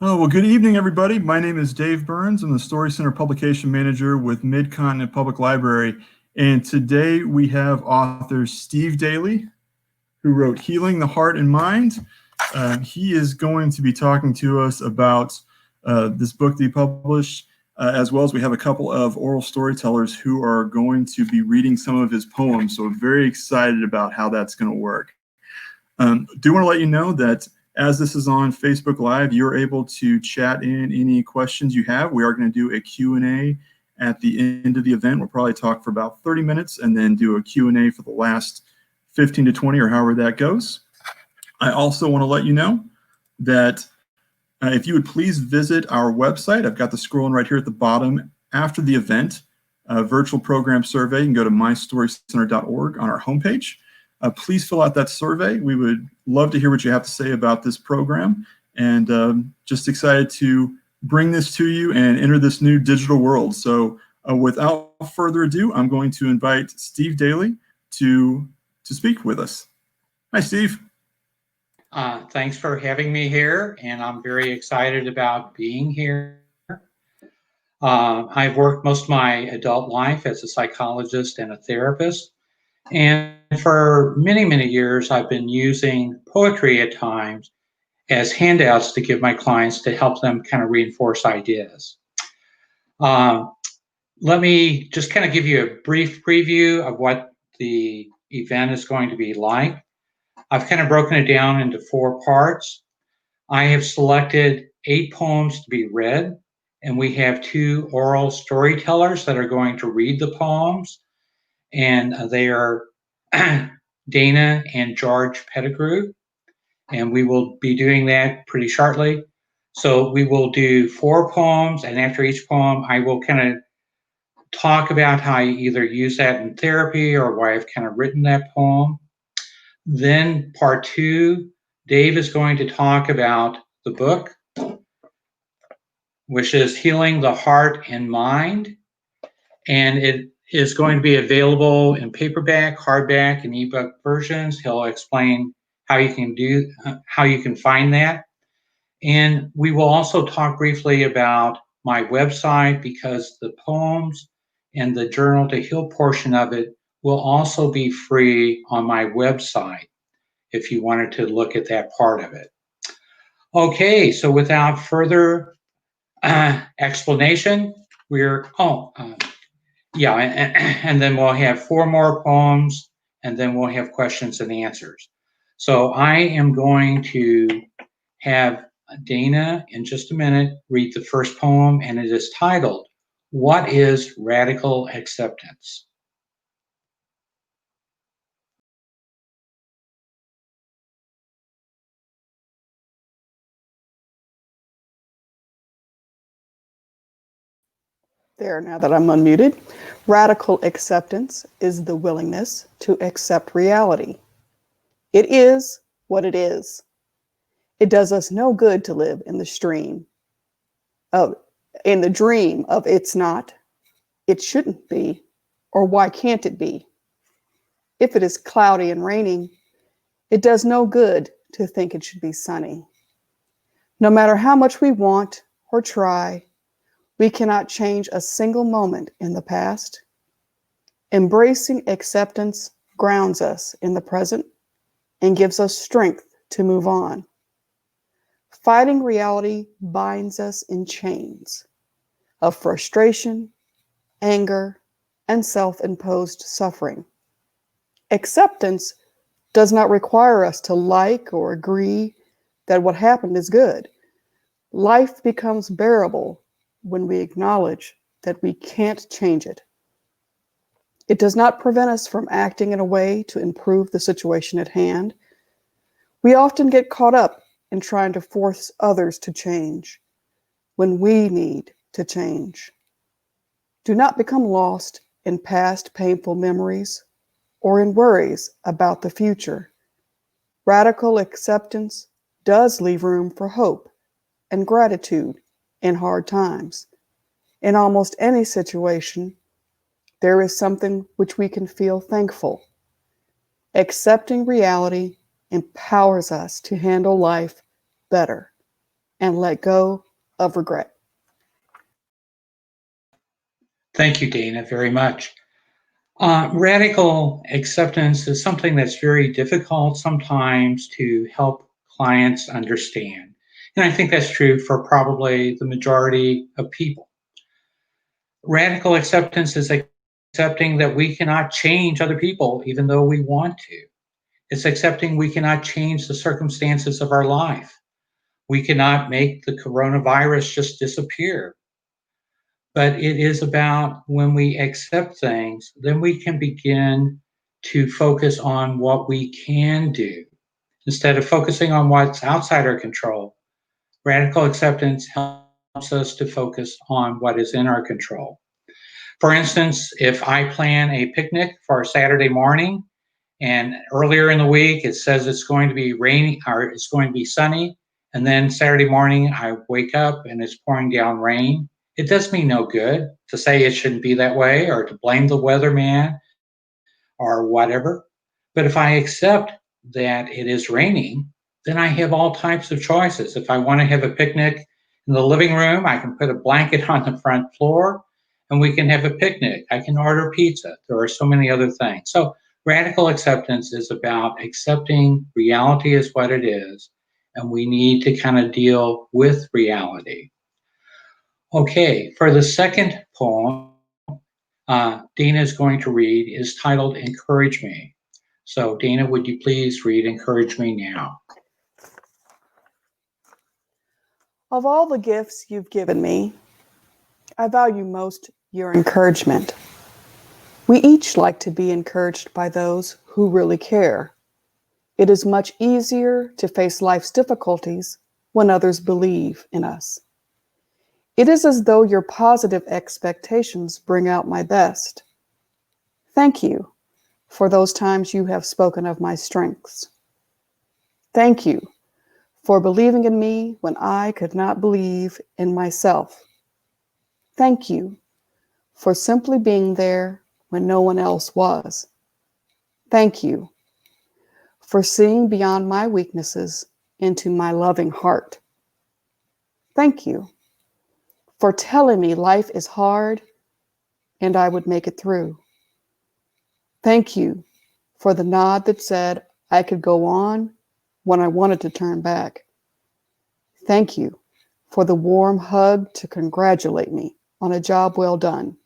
Oh, well, good evening, everybody. My name is Dave Burns. I'm the Story Center Publication Manager with Mid-Continent Public Library. And today we have author Steve Daly, who wrote Healing the Heart and Mind. He is going to be talking to us about this book that he published, as well as we have a couple of oral storytellers who are going to be reading some of his poems. So we're very excited about how that's going to work. Do want to let you know that as this is on Facebook Live, you're able to chat in any questions you have. We are going to do a Q&A at the end of the event. We'll probably talk for about 30 minutes and then do a Q&A for the last 15 to 20 or however that goes. I also want to let you know that if you would please visit our website. I've got the scrolling right here at the bottom. After the event, virtual program survey, you can go to mystorycenter.org on our homepage. Please fill out that survey. We would love to hear what you have to say about this program, and just excited to bring this to you and enter this new digital world. So without further ado, I'm going to invite Steve Daly to speak with us. Hi, Steve. Thanks for having me here, and I'm very excited about being here. I've worked most of my adult life as a psychologist and a therapist, and for many, many years, I've been using poetry at times as handouts to give my clients to help them kind of reinforce ideas. Let me just kind of give you a brief preview of what the event is going to be like. I've kind of broken it down into 4 parts. I have selected 8 poems to be read, and we have 2 oral storytellers that are going to read the poems, and they are Dana and George Pettigrew, and we will be doing that pretty shortly. So we will do 4 poems, and after each poem, I will kind of talk about how I either use that in therapy or why I've kind of written that poem. Then part 2, Dave is going to talk about the book, which is Healing the Heart and Mind. And it is going to be available in paperback, hardback, and ebook versions. He'll explain how you can find that. And we will also talk briefly about my website, because the poems and the Journal to Heal portion of it will also be free on my website if you wanted to look at that part of it. Okay, so without further explanation, and then we'll have 4 more poems, and then we'll have questions and answers. So I am going to have Dana in just a minute read the first poem, and it is titled, What is Radical Acceptance? There, now that I'm unmuted. Radical acceptance is the willingness to accept reality. It is what it is. It does us no good to live in the dream of it's not, it shouldn't be, or why can't it be? If it is cloudy and raining, it does no good to think it should be sunny. No matter how much we want or try, we cannot change a single moment in the past. Embracing acceptance grounds us in the present and gives us strength to move on. Fighting reality binds us in chains of frustration, anger, and self-imposed suffering. Acceptance does not require us to like or agree that what happened is good. Life becomes bearable when we acknowledge that we can't change it. It does not prevent us from acting in a way to improve the situation at hand. We often get caught up in trying to force others to change when we need to change. Do not become lost in past painful memories or in worries about the future. Radical acceptance does leave room for hope and gratitude in hard times. In almost any situation, there is something which we can feel thankful. Accepting reality empowers us to handle life better. and let go of regret. Thank you, Dana, very much. Radical acceptance is something that's very difficult sometimes to help clients understand. And I think that's true for probably the majority of people. Radical acceptance is accepting that we cannot change other people even though we want to. It's accepting we cannot change the circumstances of our life. We cannot make the coronavirus just disappear. But it is about when we accept things, then we can begin to focus on what we can do. Instead of focusing on what's outside our control, radical acceptance helps us to focus on what is in our control. For instance, if I plan a picnic for Saturday morning and earlier in the week it says it's going to be rainy or it's going to be sunny, and then Saturday morning I wake up and it's pouring down rain, it does me no good to say it shouldn't be that way or to blame the weatherman or whatever. But if I accept that it is raining, then I have all types of choices. If I want to have a picnic in the living room, I can put a blanket on the front floor and we can have a picnic. I can order pizza. There are so many other things. So radical acceptance is about accepting reality as what it is, and we need to kind of deal with reality. Okay, for the second poem, Dana is going to read is titled Encourage Me. So, Dana, would you please read Encourage Me now? Of all the gifts you've given me, I value most your encouragement. We each like to be encouraged by those who really care. It is much easier to face life's difficulties when others believe in us. It is as though your positive expectations bring out my best. Thank you for those times you have spoken of my strengths. Thank you for believing in me when I could not believe in myself. Thank you for simply being there when no one else was. Thank you for seeing beyond my weaknesses into my loving heart. Thank you for telling me life is hard and I would make it through. Thank you for the nod that said I could go on when I wanted to turn back. Thank you for the warm hug to congratulate me on a job well done.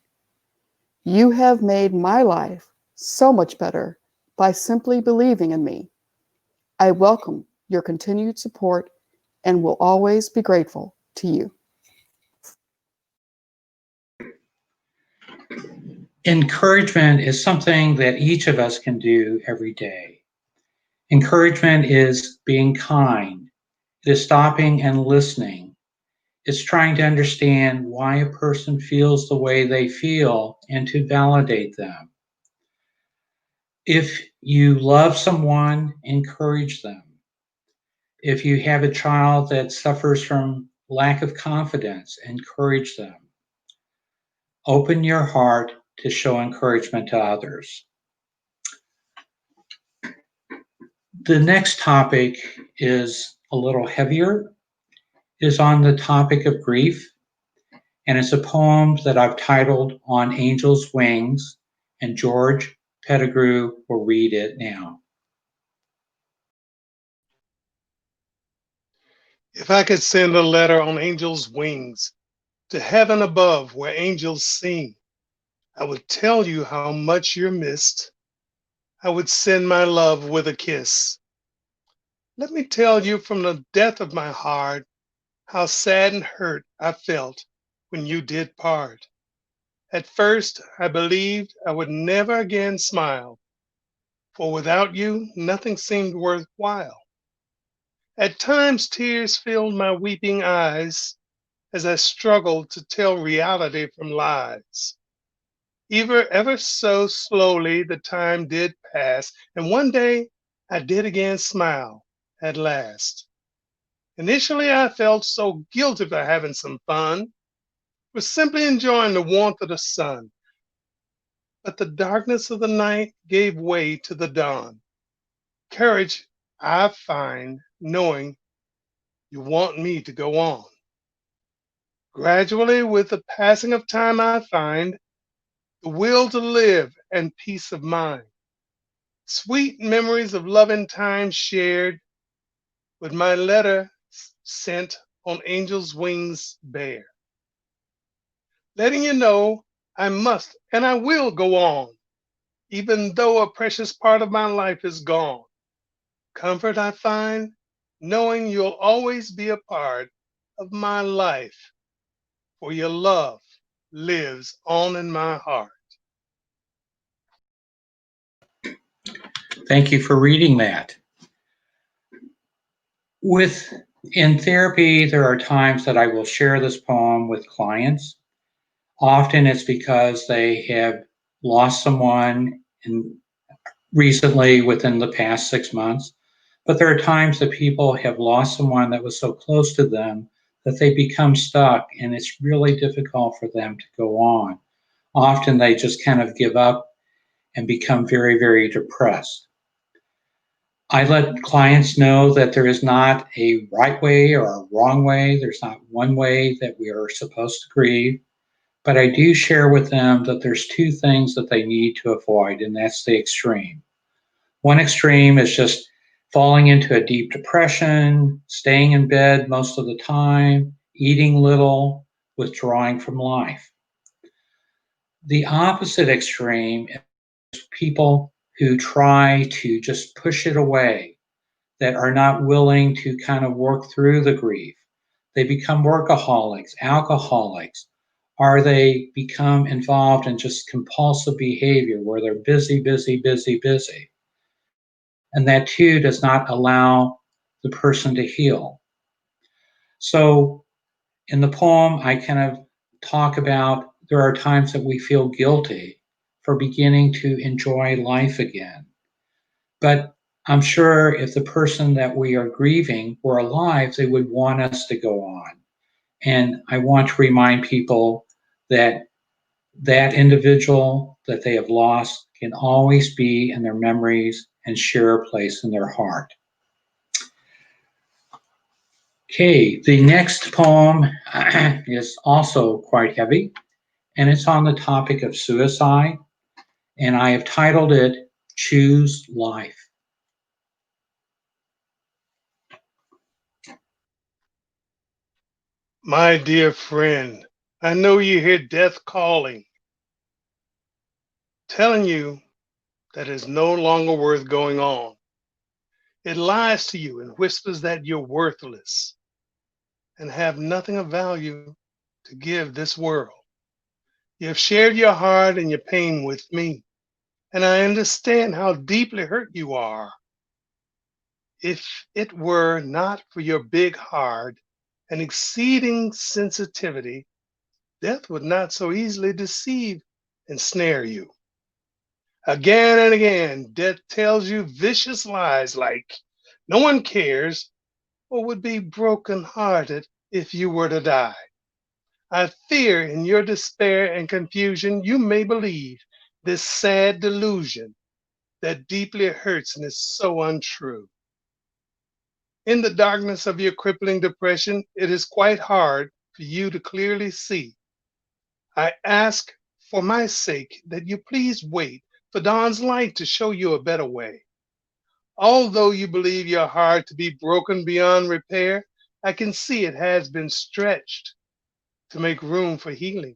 You have made my life so much better by simply believing in me. I welcome your continued support and will always be grateful to you. Encouragement is something that each of us can do every day. Encouragement is being kind, it is stopping and listening. It's trying to understand why a person feels the way they feel and to validate them. If you love someone, encourage them. If you have a child that suffers from lack of confidence, encourage them. Open your heart to show encouragement to others. The next topic is a little heavier. It is on the topic of grief, and it's a poem that I've titled On Angel's Wings, and George Pettigrew will read it now. If I could send a letter on angel's wings to heaven above where angels sing, I would tell you how much you're missed. I would send my love with a kiss. Let me tell you from the depth of my heart how sad and hurt I felt when you did part. At first, I believed I would never again smile, for without you, nothing seemed worthwhile. At times, tears filled my weeping eyes as I struggled to tell reality from lies. Ever so slowly, the time did pass, and one day I did again smile at last. Initially, I felt so guilty for having some fun, for simply enjoying the warmth of the sun. But the darkness of the night gave way to the dawn. Courage I find knowing You want me to go on. Gradually, with the passing of time, I find the will to live and peace of mind. Sweet memories of loving time shared with my letter sent on angel's wings bear. Letting you know I must and I will go on, even though a precious part of my life is gone. Comfort I find knowing you'll always be a part of my life, for your love lives on in my heart. Thank you for reading that. In therapy, there are times that I will share this poem with clients. Often it's because they have lost someone recently within the past 6 months. But there are times that people have lost someone that was so close to them that they become stuck and it's really difficult for them to go on. Often they just kind of give up and become very, very depressed. I let clients know that there is not a right way or a wrong way. There's not one way that we are supposed to grieve. But I do share with them that there's two things that they need to avoid, and that's the extreme. One extreme is just falling into a deep depression, staying in bed most of the time, eating little, withdrawing from life. The opposite extreme is people who try to just push it away, that are not willing to kind of work through the grief. They become workaholics, alcoholics, or they become involved in just compulsive behavior where they're busy, busy, busy, busy. And that too does not allow the person to heal. So in the poem, I kind of talk about there are times that we feel guilty for beginning to enjoy life again. But I'm sure if the person that we are grieving were alive, they would want us to go on. And I want to remind people that that individual that they have lost can always be in their memories and share a place in their heart. Okay, the next poem is also quite heavy, and it's on the topic of suicide, and I have titled it Choose Life. My dear friend, I know you hear death calling, telling you that it's no longer worth going on. It lies to you and whispers that you're worthless and have nothing of value to give this world. You have shared your heart and your pain with me, and I understand how deeply hurt you are. If it were not for your big heart and exceeding sensitivity, death would not so easily deceive and snare you. Again and again, death tells you vicious lies like no one cares or would be broken-hearted if you were to die. I fear in your despair and confusion, you may believe this sad delusion that deeply hurts and is so untrue. In the darkness of your crippling depression, it is quite hard for you to clearly see. I ask for my sake that you please wait for dawn's light to show you a better way. Although you believe your heart to be broken beyond repair, I can see it has been stretched to make room for healing.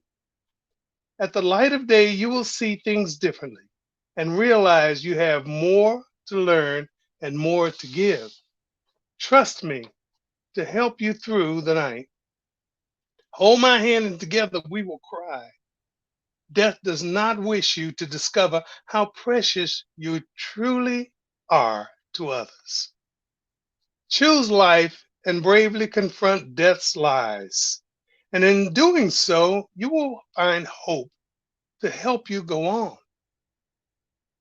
At the light of day, you will see things differently and realize you have more to learn and more to give. Trust me to help you through the night. Hold my hand and together we will cry. Death does not wish you to discover how precious you truly are to others. Choose life and bravely confront death's lies. And in doing so, you will find hope to help you go on.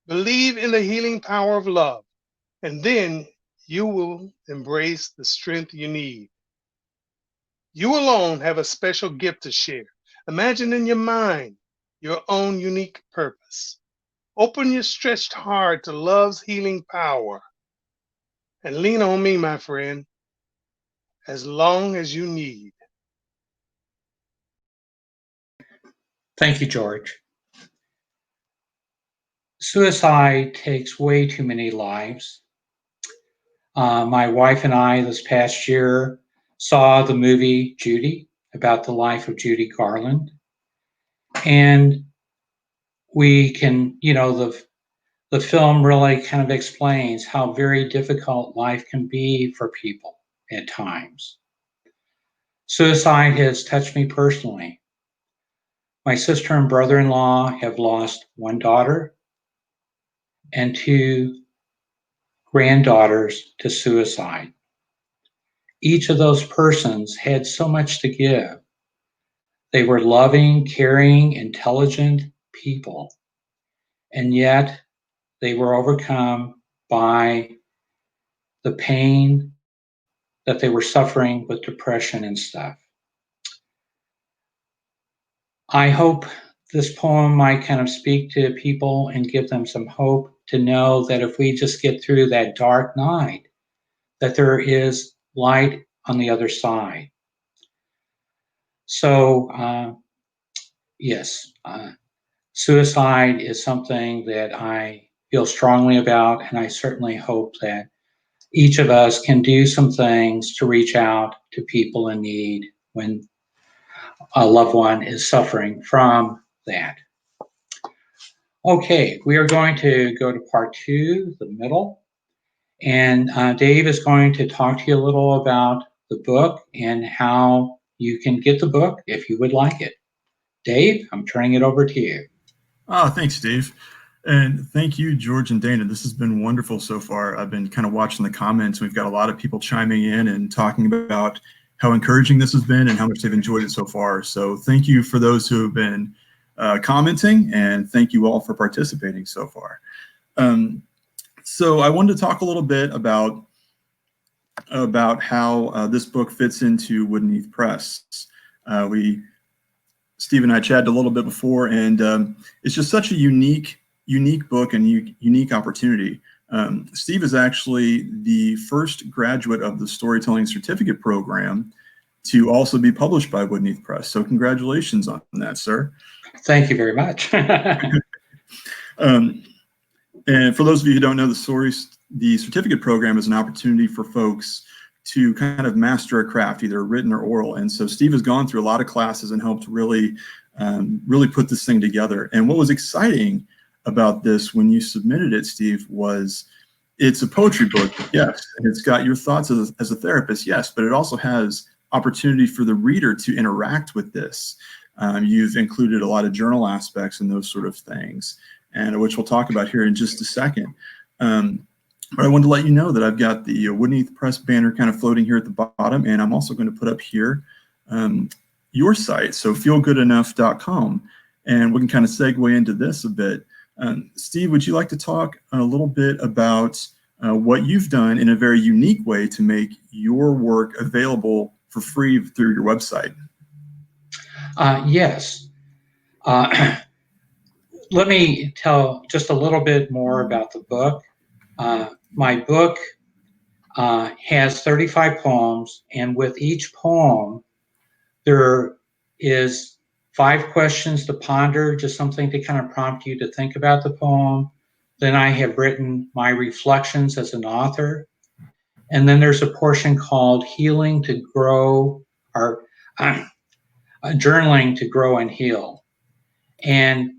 Believe in the healing power of love, and then you will embrace the strength you need. You alone have a special gift to share. Imagine in your mind your own unique purpose. Open your stretched heart to love's healing power and lean on me, my friend, as long as you need. Thank you, George. Suicide takes way too many lives. My wife and I this past year saw the movie Judy, about the life of Judy Garland. And we can, the film really kind of explains how very difficult life can be for people at times. Suicide has touched me personally. My sister and brother-in-law have lost one daughter and two granddaughters to suicide. Each of those persons had so much to give. They were loving, caring, intelligent people, and yet they were overcome by the pain that they were suffering with depression and stuff. I hope this poem might kind of speak to people and give them some hope to know that if we just get through that dark night, that there is light on the other side. So, yes, suicide is something that I feel strongly about, and I certainly hope that each of us can do some things to reach out to people in need when a loved one is suffering from that. Okay, we are going to go to part 2, the middle, and Dave is going to talk to you a little about the book and how you can get the book if you would like it. Dave, I'm turning it over to you. Oh, thanks, Steve. And thank you, George and Dana. This has been wonderful so far. I've been kind of watching the comments. We've got a lot of people chiming in and talking about how encouraging this has been and how much they've enjoyed it so far. So thank you for those who have been commenting, and thank you all for participating so far. So I wanted to talk a little bit about how this book fits into Woodneath Press. Steve and I chatted a little bit before, and it's just such a unique book and unique opportunity. Steve is actually the first graduate of the Storytelling Certificate Program to also be published by Woodneath Press. So congratulations on that, sir. Thank you very much. And for those of you who don't know the certificate program is an opportunity for folks to kind of master a craft, either written or oral. And so Steve has gone through a lot of classes and helped really put this thing together. And what was exciting about this when you submitted it, Steve, was it's a poetry book, yes. And it's got your thoughts as a therapist, yes, but it also has opportunity for the reader to interact with this. You've included a lot of journal aspects and those sort of things, and which we'll talk about here in just a second. But I wanted to let you know that I've got the Woodneath Press banner kind of floating here at the bottom, and I'm also going to put up here your site, so feelgoodenough.com, and we can kind of segue into this a bit. Steve, would you like to talk a little bit about what you've done in a very unique way to make your work available for free through your website? Yes. Let me tell just a little bit more about the book. My book has 35 poems, and with each poem, there is 5 questions to ponder, just something to kind of prompt you to think about the poem. Then I have written my reflections as an author. And then there's a portion called Healing to Grow, or Journaling to Grow and Heal. And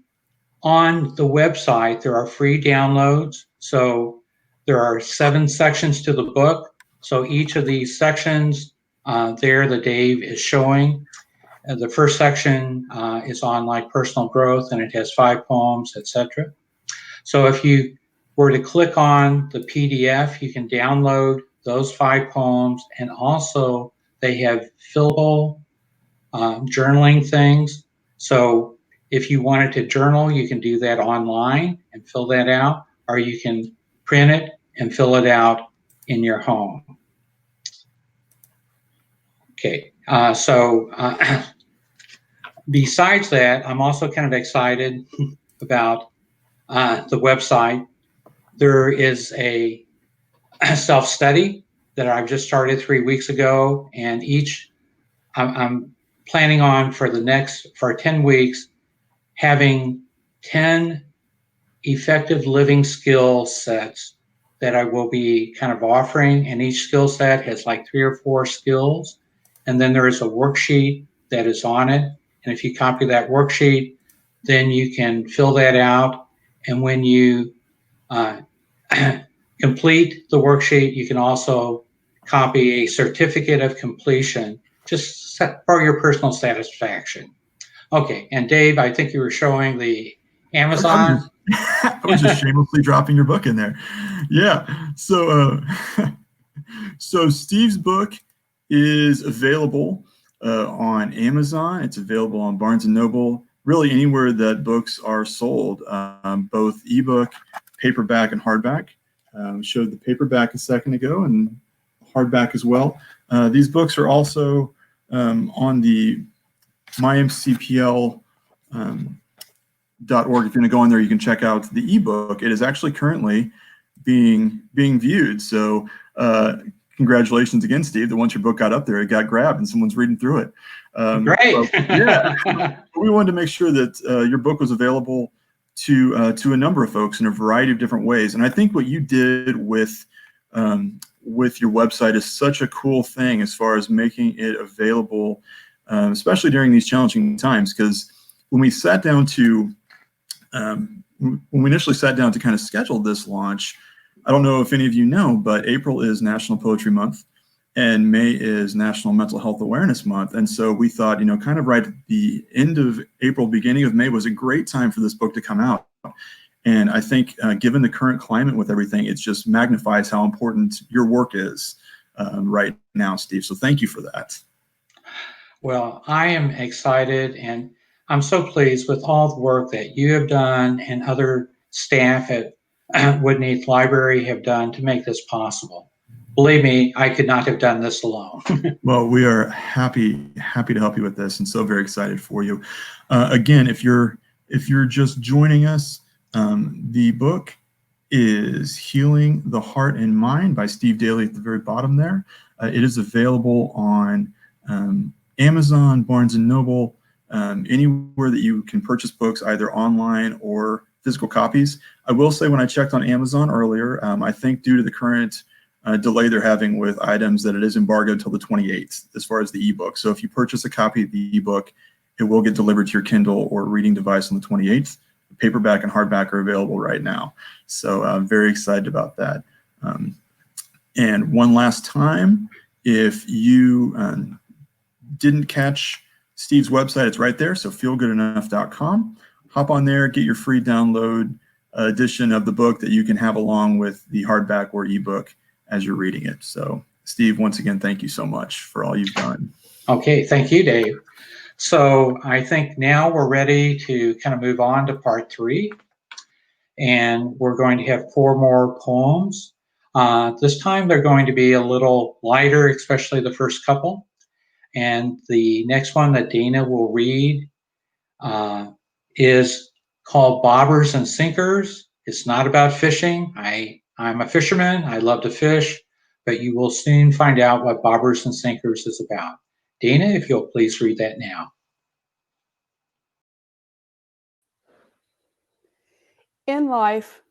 on the website, there are free downloads. So there are 7 sections to the book. So each of these sections there that Dave is showing, the first section is on like personal growth, and it has 5 poems, etc. So if you were to click on the PDF, you can download those 5 poems, and also they have fillable journaling things. So if you wanted to journal, you can do that online and fill that out, or you can print it and fill it out in your home. Okay, so besides that, I'm also kind of excited about the website. There is a self-study that I've just started 3 weeks ago, and each I'm planning on for 10 weeks having 10 effective living skill sets that I will be kind of offering, and each skill set has like 3 or 4 skills, and then there is a worksheet that is on it, and if you copy that worksheet, then you can fill that out, and when you complete the worksheet, you can also copy a certificate of completion just for your personal satisfaction. Okay, and Dave, I think you were showing the Amazon. I was just shamelessly dropping your book in there. Yeah. So, so Steve's book is available on Amazon. It's available on Barnes & Noble, really anywhere that books are sold, both ebook, paperback, and hardback. Showed the paperback a second ago and hardback as well. These books are also on the mymcpl.org. If you're going to go in there, you can check out the ebook. It is actually currently being viewed. So congratulations again, Steve, that once your book got up there, it got grabbed and someone's reading through it. Great. Yeah. We wanted to make sure that your book was available to a number of folks in a variety of different ways. And I think what you did with your website is such a cool thing as far as making it available, especially during these challenging times. Because when we sat down to when we initially sat down to kind of schedule this launch, I don't know if any of you know, but April is National Poetry Month and May is National Mental Health Awareness Month. And so we thought, kind of right at the end of April, beginning of May was a great time for this book to come out. And I think given the current climate with everything, it just magnifies how important your work is right now, Steve. So thank you for that. Well, I am excited and I'm so pleased with all the work that you have done and other staff at Woodneath Library have done to make this possible. Believe me, I could not have done this alone. Well, we are happy to help you with this, and so very excited for you. Again, if you're just joining us, the book is Healing the Heart and Mind by Steve Daly at the very bottom there. It is available on Amazon, Barnes & Noble, anywhere that you can purchase books, either online or physical copies. I will say when I checked on Amazon earlier, I think due to the current delay they're having with items that it is embargoed until the 28th as far as the ebook. So if you purchase a copy of the ebook, it will get delivered to your Kindle or reading device on the 28th. The paperback and hardback are available right now. So I'm very excited about that. And one last time, if you didn't catch Steve's website, it's right there. So feelgoodenough.com. Hop on there, get your free download edition of the book that you can have along with the hardback or ebook as you're reading it. So Steve, once again, thank you so much for all you've done. Okay, thank you, Dave. So I think now we're ready to kind of move on to part 3. And we're going to have 4 more poems. This time they're going to be a little lighter, especially the first couple. And the next one that Dana will read is called Bobbers and Sinkers. It's not about fishing. I'm a fisherman. I love to fish, but you will soon find out what Bobbers and Sinkers is about. Dana, if you'll please read that now. In life,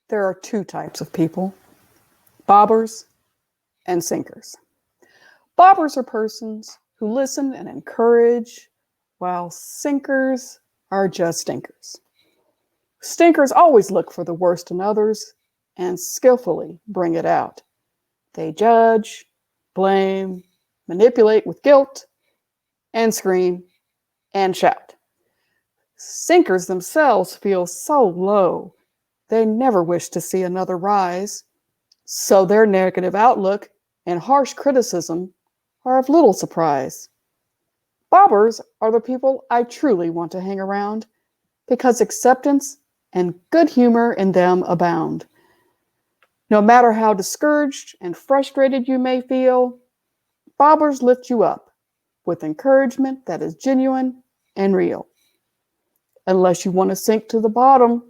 there are 2 types of people, bobbers and sinkers. Bobbers are persons who listen and encourage, while sinkers are just stinkers. Stinkers always look for the worst in others and skillfully bring it out. They judge, blame, manipulate with guilt, and scream and shout. Sinkers themselves feel so low, they never wish to see another rise, so their negative outlook and harsh criticism are of little surprise. Bobbers are the people I truly want to hang around because acceptance and good humor in them abound. No matter how discouraged and frustrated you may feel, bobbers lift you up with encouragement that is genuine and real. Unless you want to sink to the bottom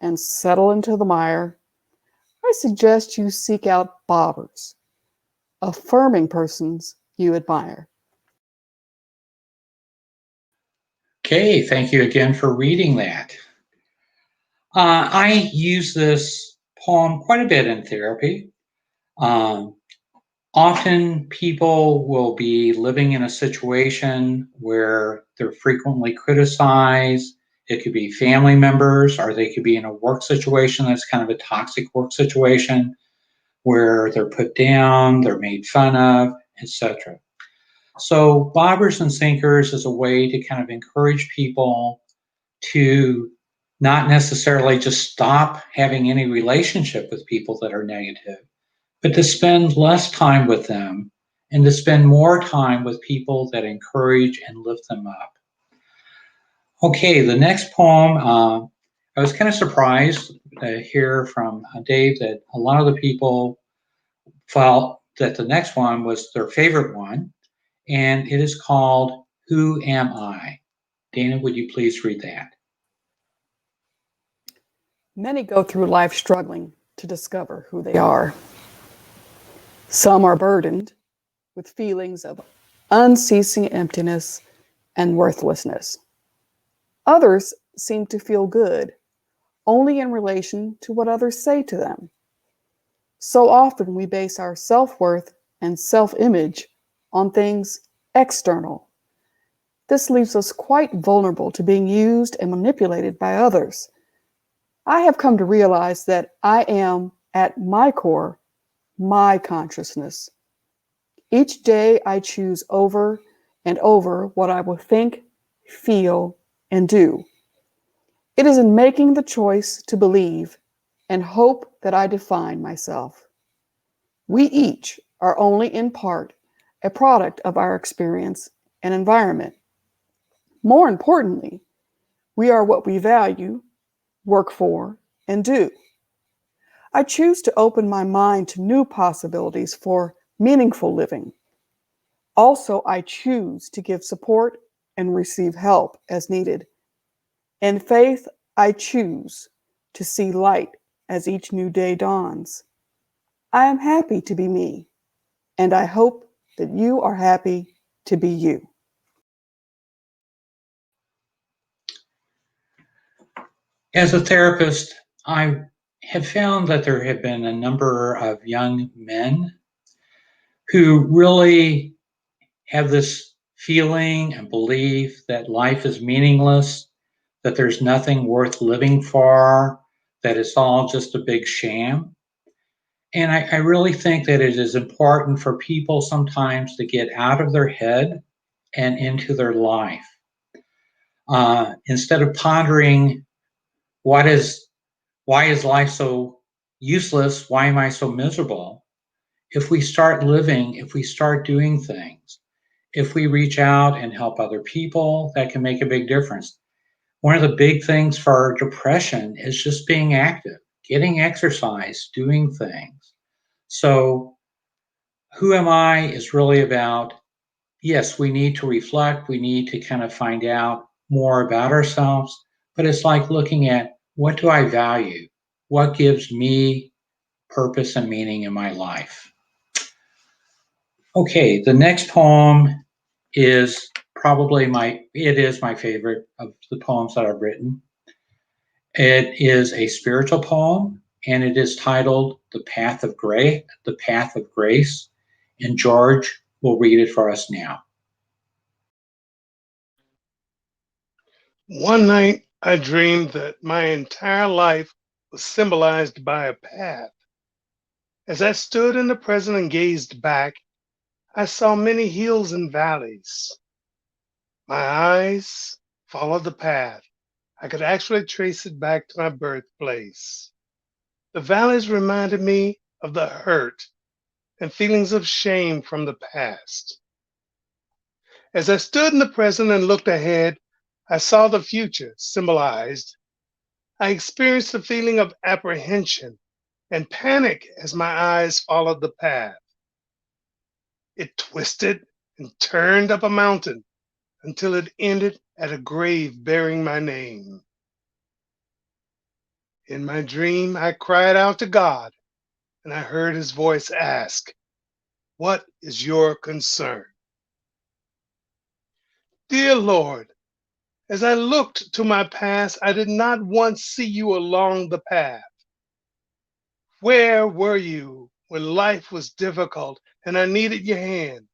and settle into the mire, I suggest you seek out bobbers. affirming persons you admire. Okay, thank you again for reading that. I use this poem quite a bit in therapy. Um, Often people will be living in a situation where they're frequently criticized. It could be family members, or they could be in a work situation that's kind of a toxic work situation where they're put down, they're made fun of, etc. So, bobbers and sinkers is a way to kind of encourage people to not necessarily just stop having any relationship with people that are negative, but to spend less time with them and to spend more time with people that encourage and lift them up. Okay, the next poem, I was kind of surprised to hear from Dave that a lot of the people felt that the next one was their favorite one, and it is called Who Am I? Dana, would you please read that? Many go through life struggling to discover who they are. Some are burdened with feelings of unceasing emptiness and worthlessness. Others seem to feel good only in relation to what others say to them. So often we base our self-worth and self-image on things external. This leaves us quite vulnerable to being used and manipulated by others. I have come to realize that I am, at my core, my consciousness. Each day I choose over and over what I will think, feel, and do. It is in making the choice to believe and hope that I define myself. We each are only in part a product of our experience and environment. More importantly, we are what we value, work for, and do. I choose to open my mind to new possibilities for meaningful living. Also, I choose to give support and receive help as needed. In faith, I choose to see light as each new day dawns. I am happy to be me, and I hope that you are happy to be you. As a therapist, I have found that there have been a number of young men who really have this feeling and belief that life is meaningless, that there's nothing worth living for, that it's all just a big sham. And I really think that it is important for people sometimes to get out of their head and into their life. Instead of pondering what is why is life so useless? Why am I so miserable? If we start living, if we start doing things, if we reach out and help other people, that can make a big difference. One of the big things for depression is just being active, getting exercise, doing things. So, who am I is really about, yes, we need to reflect, we need to kind of find out more about ourselves, but it's like looking at what do I value? What gives me purpose and meaning in my life? Okay, the next poem is it is my favorite of the poems that I've written. It is a spiritual poem and it is titled The Path of Grace, and George will read it for us now. One night, I dreamed that my entire life was symbolized by a path. As I stood in the present and gazed back, I saw many hills and valleys. My eyes followed the path. I could actually trace it back to my birthplace. The valleys reminded me of the hurt and feelings of shame from the past. As I stood in the present and looked ahead, I saw the future symbolized. I experienced a feeling of apprehension and panic as my eyes followed the path. It twisted and turned up a mountain until it ended at a grave bearing my name. In my dream, I cried out to God and I heard his voice ask, What is your concern? Dear Lord, as I looked to my past, I did not once see you along the path. Where were you when life was difficult and I needed your hand?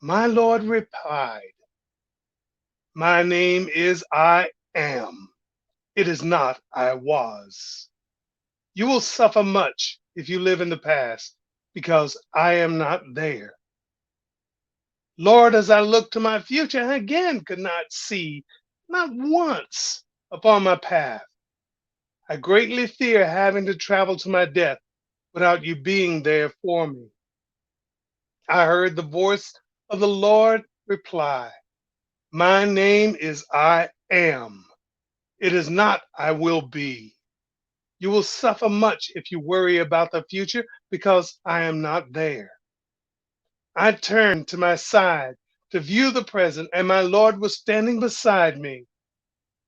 My Lord replied, my name is I am. It is not I was. You will suffer much if you live in the past because I am not there. Lord, as I look to my future, I again could not see, not once, upon my path. I greatly fear having to travel to my death without you being there for me. I heard the voice of the Lord reply, my name is I am. It is not I will be. You will suffer much if you worry about the future because I am not there. I turned to my side to view the present, and my Lord was standing beside me.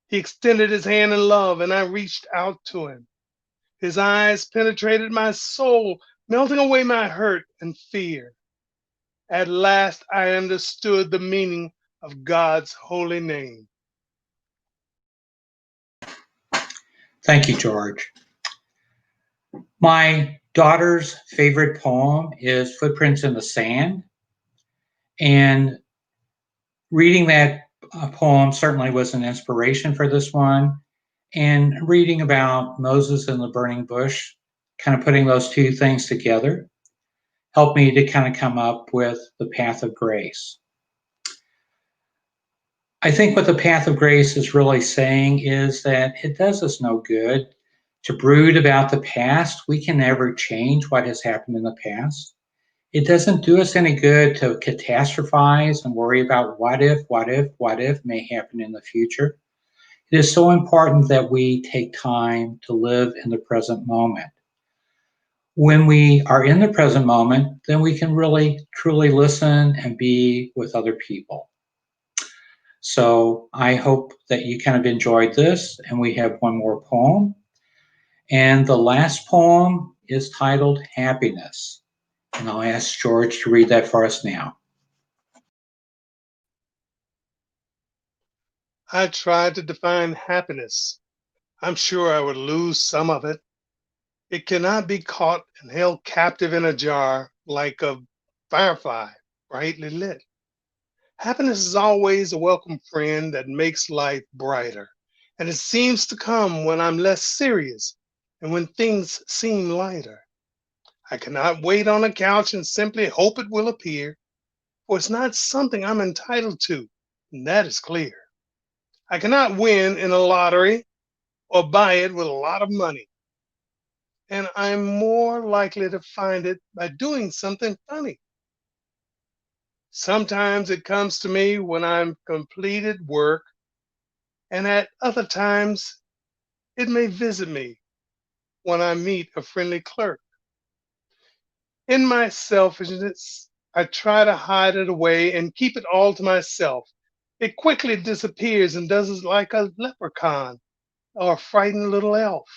He extended his hand in love, and I reached out to him. His eyes penetrated my soul, melting away my hurt and fear. At last, I understood the meaning of God's holy name. Thank you, George. My daughter's favorite poem is Footprints in the Sand. And reading that poem certainly was an inspiration for this one. And reading about Moses and the burning bush, kind of putting those two things together, helped me to kind of come up with the path of grace. I think what the path of grace is really saying is that it does us no good to brood about the past. We can never change what has happened in the past. It doesn't do us any good to catastrophize and worry about what if may happen in the future. It is so important that we take time to live in the present moment. When we are in the present moment, then we can really truly listen and be with other people. So I hope that you kind of enjoyed this, and we have one more poem. And the last poem is titled Happiness. And I'll ask George to read that for us now. I tried to define happiness. I'm sure I would lose some of it. It cannot be caught and held captive in a jar like a firefly brightly lit. Happiness is always a welcome friend that makes life brighter, and it seems to come when I'm less serious and when things seem lighter. I cannot wait on a couch and simply hope it will appear, for it's not something I'm entitled to, and that is clear. I cannot win in a lottery or buy it with a lot of money, and I'm more likely to find it by doing something funny. Sometimes it comes to me when I'm completed work, and at other times it may visit me when I meet a friendly clerk. In my selfishness, I try to hide it away and keep it all to myself. It quickly disappears and does it like a leprechaun or a frightened little elf.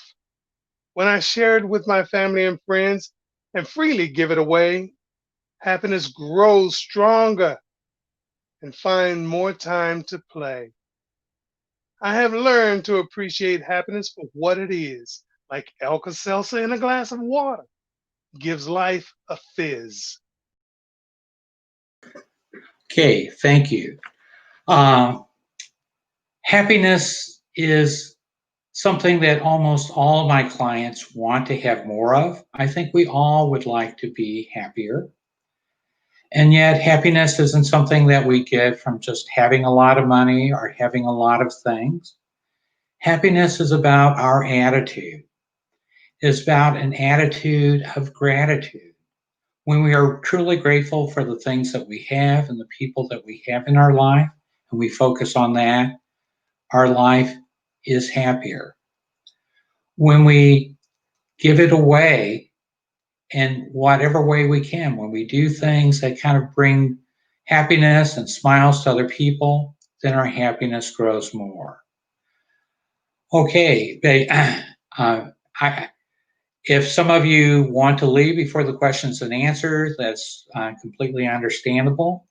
When I share it with my family and friends and freely give it away, happiness grows stronger and find more time to play. I have learned to appreciate happiness for what it is, like Alka-Seltzer in a glass of water. Gives life a fizz. Okay, thank you. Happiness is something that almost all of my clients want to have more of. I think we all would like to be happier. And yet, happiness isn't something that we get from just having a lot of money or having a lot of things. Happiness is about our attitude. It's about an attitude of gratitude. When we are truly grateful for the things that we have and the people that we have in our life, and we focus on that, our life is happier. When we give it away in whatever way we can, when we do things that kind of bring happiness and smiles to other people, then our happiness grows more. Okay, I If some of you want to leave before the questions and answers, that's completely understandable.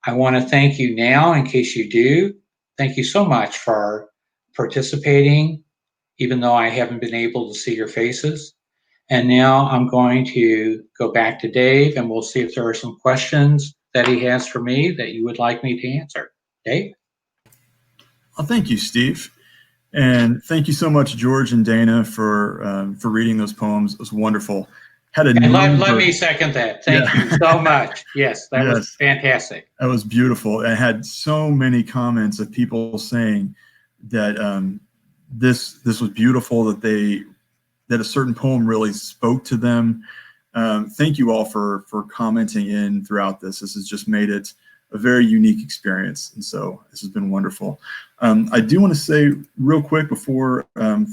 I want to thank you now in case you do. Thank you so much for participating, even though I haven't been able to see your faces. And now I'm going to go back to Dave, and we'll see if there are some questions that he has for me that you would like me to answer. Dave? Well, thank you, Steve. And thank you so much, George and Dana, for reading those poems. It was wonderful. Had a And let number. me second that. Thank you so much. Yes, that was Yes. fantastic. That was beautiful. I had so many comments of people saying that this was beautiful, that a certain poem really spoke to them. Thank you all for commenting in throughout this. This has just made it a very unique experience, and so this has been wonderful. I do want to say real quick before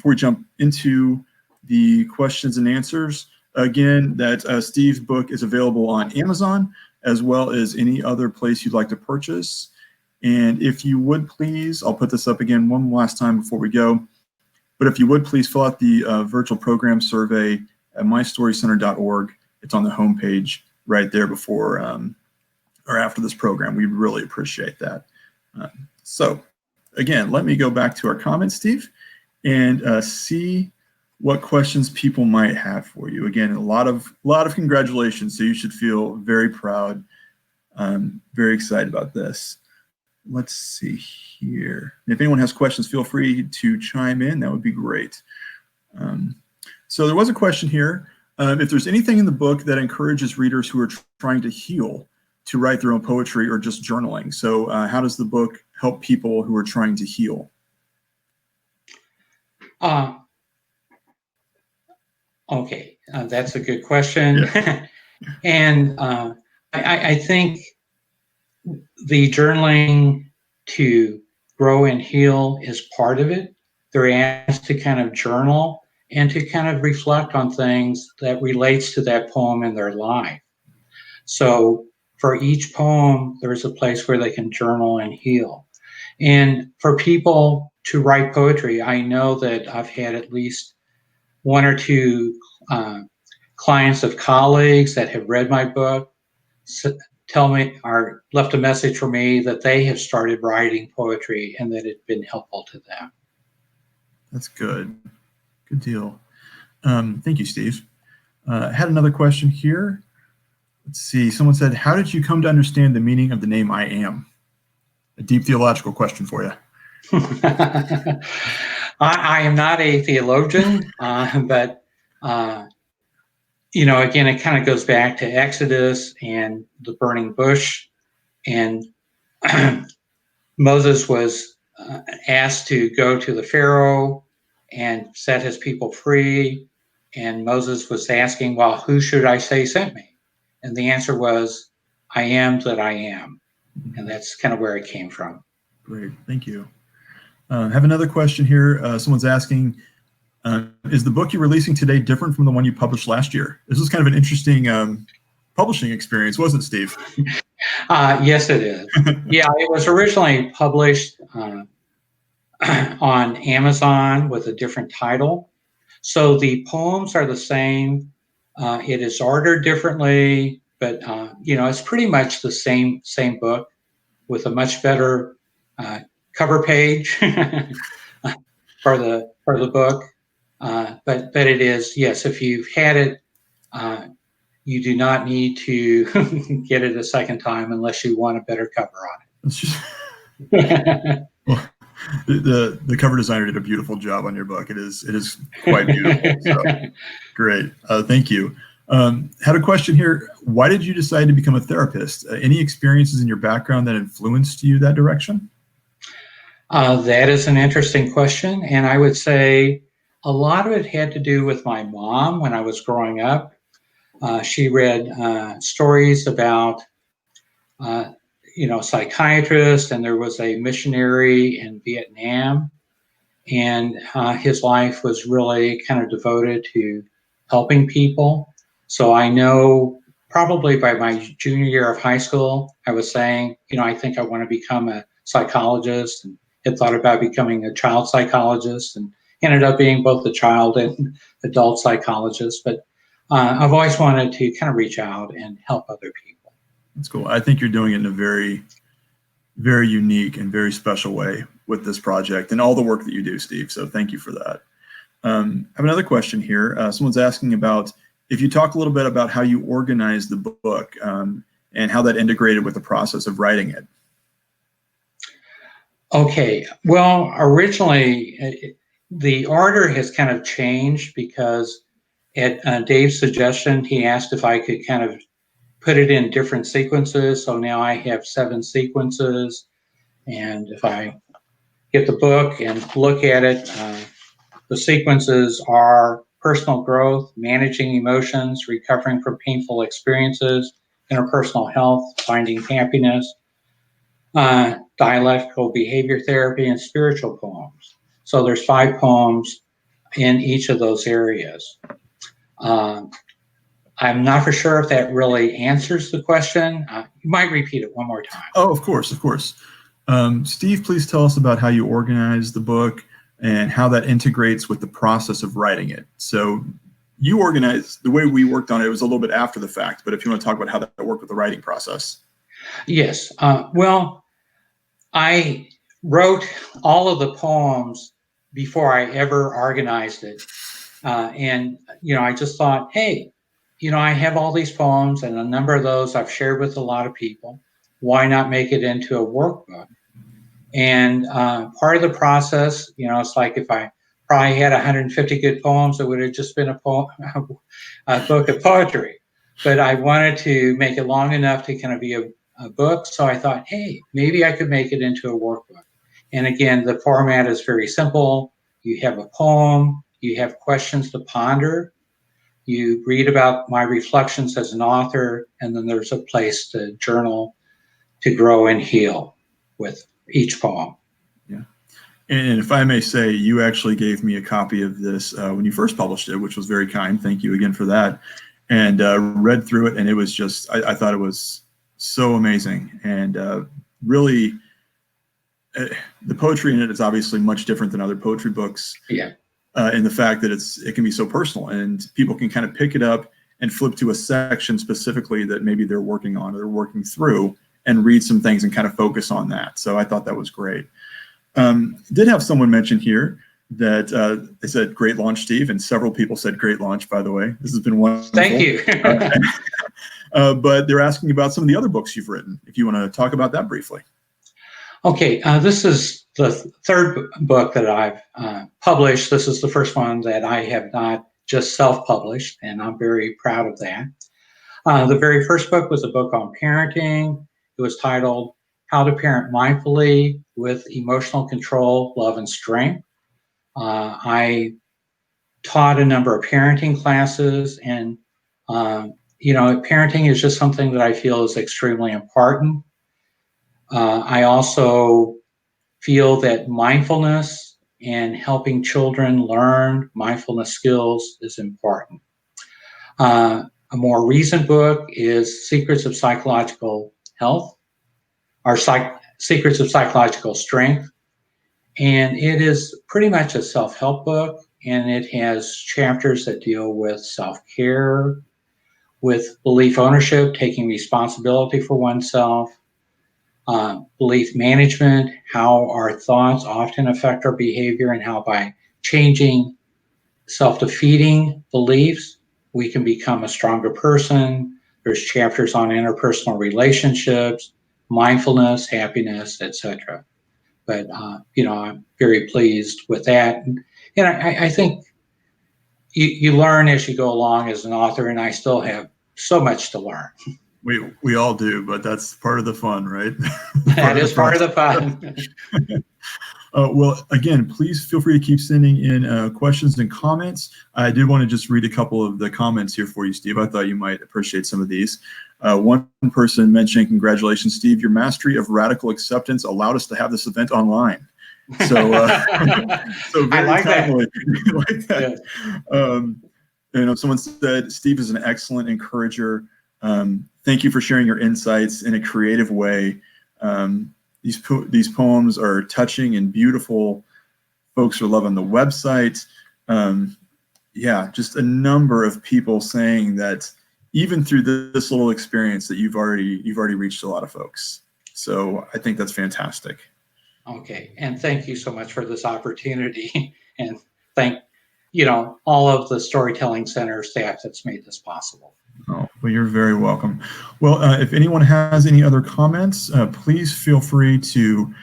we jump into the questions and answers again that Steve's book is available on Amazon as well as any other place you'd like to purchase. And if you would please, I'll put this up again one last time before we go. But if you would please fill out the virtual program survey at mystorycenter.org. It's on the homepage right there before or after this program. We really appreciate that. So again, let me go back to our comments, Steve, and see what questions people might have for you. Again, a lot of congratulations. So you should feel very proud. Very excited about this. Let's see here. If anyone has questions, feel free to chime in. That would be great. So there was a question here. If there's anything in the book that encourages readers who are trying to heal to write their own poetry or just journaling. So how does the book help people who are trying to heal? Okay, that's a good question. Yeah. And I think the journaling to grow and heal is part of it. They're asked to kind of journal and to kind of reflect on things that relates to that poem in their life. So for each poem, there's a place where they can journal and heal. And for people to write poetry, I know that I've had at least one or two clients of colleagues that have read my book tell me or left a message for me that they have started writing poetry and that it's been helpful to them. That's good. Good deal. Thank you, Steve. I had another question here. Let's see. Someone said, how did you come to understand the meaning of the name I Am? A deep theological question for you. I am not a theologian, but you know, again, it kind of goes back to Exodus and the burning bush. And Moses was asked to go to the Pharaoh and set his people free. And Moses was asking, well, who should I say sent me? And the answer was, I am that I am. And that's kind of where it came from. Great. Thank you. I have another question here. Someone's asking, is the book you're releasing today different from the one you published last year? This was kind of an interesting publishing experience, wasn't it, Steve? Yes, it is. Yeah, it was originally published on Amazon with a different title. So the poems are the same. It is ordered differently, but you know, it's pretty much the same book with a much better cover page for the book. But it is, yes, if you've had it, you do not need to get it a second time unless you want a better cover on it. Well, the cover designer did a beautiful job on your book. It is quite beautiful. So, great. Thank you. Had a question here. Why did you decide to become a therapist? Any experiences in your background that influenced you that direction? That is an interesting question. And I would say a lot of it had to do with my mom when I was growing up. She read stories about, you know, psychiatrists, and there was a missionary in Vietnam, and his life was really kind of devoted to helping people. So I know probably by my junior year of high school, I was saying, you know, I think I want to become a psychologist, and had thought about becoming a child psychologist, and ended up being both a child and adult psychologist. But I've always wanted to kind of reach out and help other people. That's cool. I think you're doing it in a very, very unique and very special way with this project and all the work that you do, Steve. So thank you for that. I have another question here. Someone's asking about if you talk a little bit about how you organized the book and how that integrated with the process of writing it. Okay. Well, originally, the order has kind of changed because at Dave's suggestion, he asked if I could kind of put it in different sequences. So now I have 7 sequences. And if I get the book and look at it, the sequences are personal growth, managing emotions, recovering from painful experiences, interpersonal health, finding happiness, dialectical behavior therapy, and spiritual poems. So there's 5 poems in each of those areas. I'm not for sure if that really answers the question. You might repeat it one more time. Oh, of course, of course. Steve, please tell us about how you organize the book and how that integrates with the process of writing it. So you organize, the way we worked on it was a little bit after the fact, but if you want to talk about how that worked with the writing process. Yes. Well, I wrote all of the poems before I ever organized it. And, I just thought, hey, I have all these poems and a number of those I've shared with a lot of people. Why not make it into a workbook? And part of the process, it's like if I probably had 150 good poems, it would have just been a book of poetry. But I wanted to make it long enough to kind of be a book. So I thought, hey, maybe I could make it into a workbook. And again, the format is very simple. You have a poem, you have questions to ponder, you read about my reflections as an author, and then there's a place to journal, to grow and heal with each poem. Yeah. And if I may say, you actually gave me a copy of this when you first published it, which was very kind. Thank you again for that. And read through it, and it was just, I thought it was so amazing. And really, the poetry in it is obviously much different than other poetry books. Yeah. In the fact that it can be so personal, and people can kind of pick it up and flip to a section specifically that maybe they're working on or they're working through, and read some things and kind of focus on that. So I thought that was great. Did have someone mention here that they said, great launch, Steve, and several people said great launch, by the way. This has been wonderful. Thank you. But they're asking about some of the other books you've written, if you want to talk about that briefly. Okay, this is the 3rd book that I've published. This is the first one that I have not just self-published, and I'm very proud of that. The very first book was a book on parenting. It was titled How to Parent Mindfully with Emotional Control, Love, and Strength. I taught a number of parenting classes, and parenting is just something that I feel is extremely important. I also feel that mindfulness and helping children learn mindfulness skills is important. A more recent book is Secrets of Psychological Health, or Secrets of Psychological Strength. And it is pretty much a self-help book, and it has chapters that deal with self-care, with belief ownership, taking responsibility for oneself, belief management, how our thoughts often affect our behavior, and how by changing self-defeating beliefs, we can become a stronger person. There's chapters on interpersonal relationships, mindfulness, happiness, etc. But, I'm very pleased with that. And I think you learn as you go along as an author, and I still have so much to learn. We all do, but that's part of the fun, right? That is part of the fun. Well, again, please feel free to keep sending in questions and comments. I did want to just read a couple of the comments here for you, Steve. I thought you might appreciate some of these. One person mentioned, congratulations, Steve. Your mastery of radical acceptance allowed us to have this event online. So, so very I like timely. that. Like that. Yeah. Someone said, Steve is an excellent encourager. Thank you for sharing your insights in a creative way. These poems are touching and beautiful. Folks are loving the website. Yeah, just a number of people saying that even through this little experience that you've already reached a lot of folks. So I think that's fantastic. Okay, and thank you so much for this opportunity, and thank all of the Storytelling Center staff that's made this possible. Oh, well, you're very welcome. Well, if anyone has any other comments, please feel free to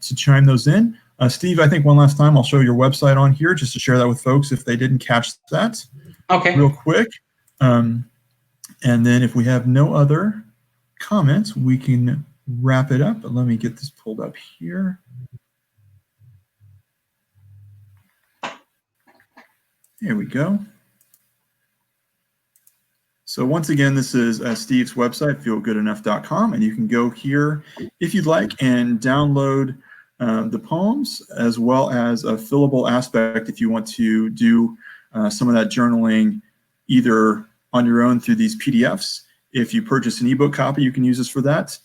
chime those in. Steve, I think one last time I'll show your website on here just to share that with folks if they didn't catch that. Okay. Real quick. And then if we have no other comments, we can wrap it up. But let me get this pulled up here. There we go. So once again, this is Steve's website, feelgoodenough.com, and you can go here if you'd like and download the poems, as well as a fillable aspect if you want to do some of that journaling either on your own through these PDFs. If you purchase an ebook copy, you can use this for that.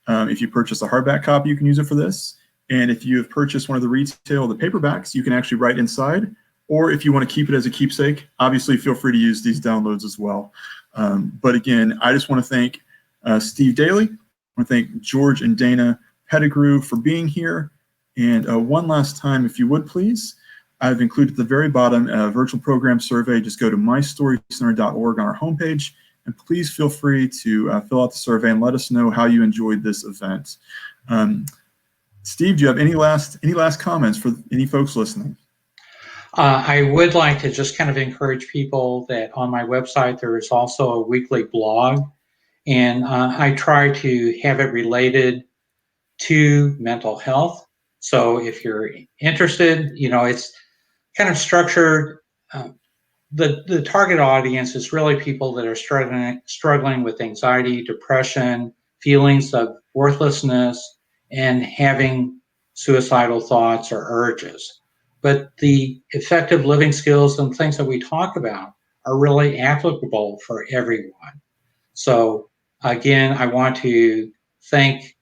If you purchase a hardback copy, you can use it for this. And if you have purchased one of the retail, the paperbacks, you can actually write inside. Or if you want to keep it as a keepsake, obviously feel free to use these downloads as well. But again, I just want to thank Steve Daly. I want to thank George and Dana Pettigrew for being here. And one last time, if you would please, I've included at the very bottom a virtual program survey. Just go to mystorycenter.org on our homepage, and please feel free to fill out the survey and let us know how you enjoyed this event. Steve, do you have any last comments for any folks listening? I would like to just kind of encourage people that on my website there is also a weekly blog, and I try to have it related to mental health. So if you're interested, it's kind of structured. The target audience is really people that are struggling with anxiety, depression, feelings of worthlessness, and having suicidal thoughts or urges. But the effective living skills and things that we talk about are really applicable for everyone. So again, I want to thank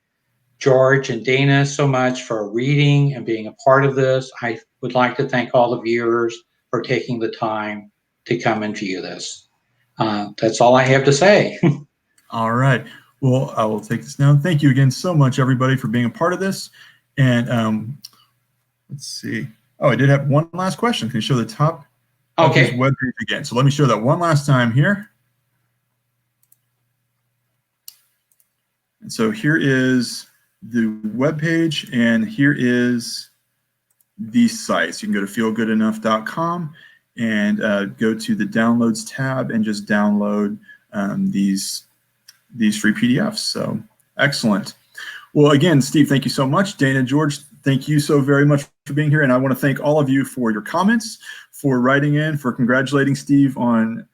George and Dana so much for reading and being a part of this. I would like to thank all the viewers for taking the time to come and view this. That's all I have to say. All right. Well, I will take this down. Thank you again so much, everybody, for being a part of this. And let's see. Oh, I did have one last question. Can you show the top of his webpage again? So let me show that one last time here. And so here is the webpage, and here is the site. So you can go to feelgoodenough.com and go to the downloads tab and just download these free PDFs. So excellent. Well, again, Steve, thank you so much. Dana, George, thank you so very much for being here. And I want to thank all of you for your comments, for writing in, for congratulating Steve on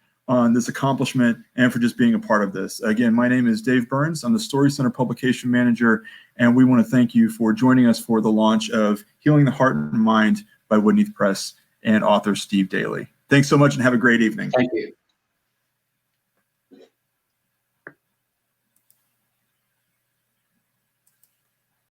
this accomplishment, and for just being a part of this. Again, my name is Dave Burns. I'm the Story Center Publication Manager, and we want to thank you for joining us for the launch of Healing the Heart and Mind by Woodneath Press and author Steve Daly. Thanks so much and have a great evening. Thank you.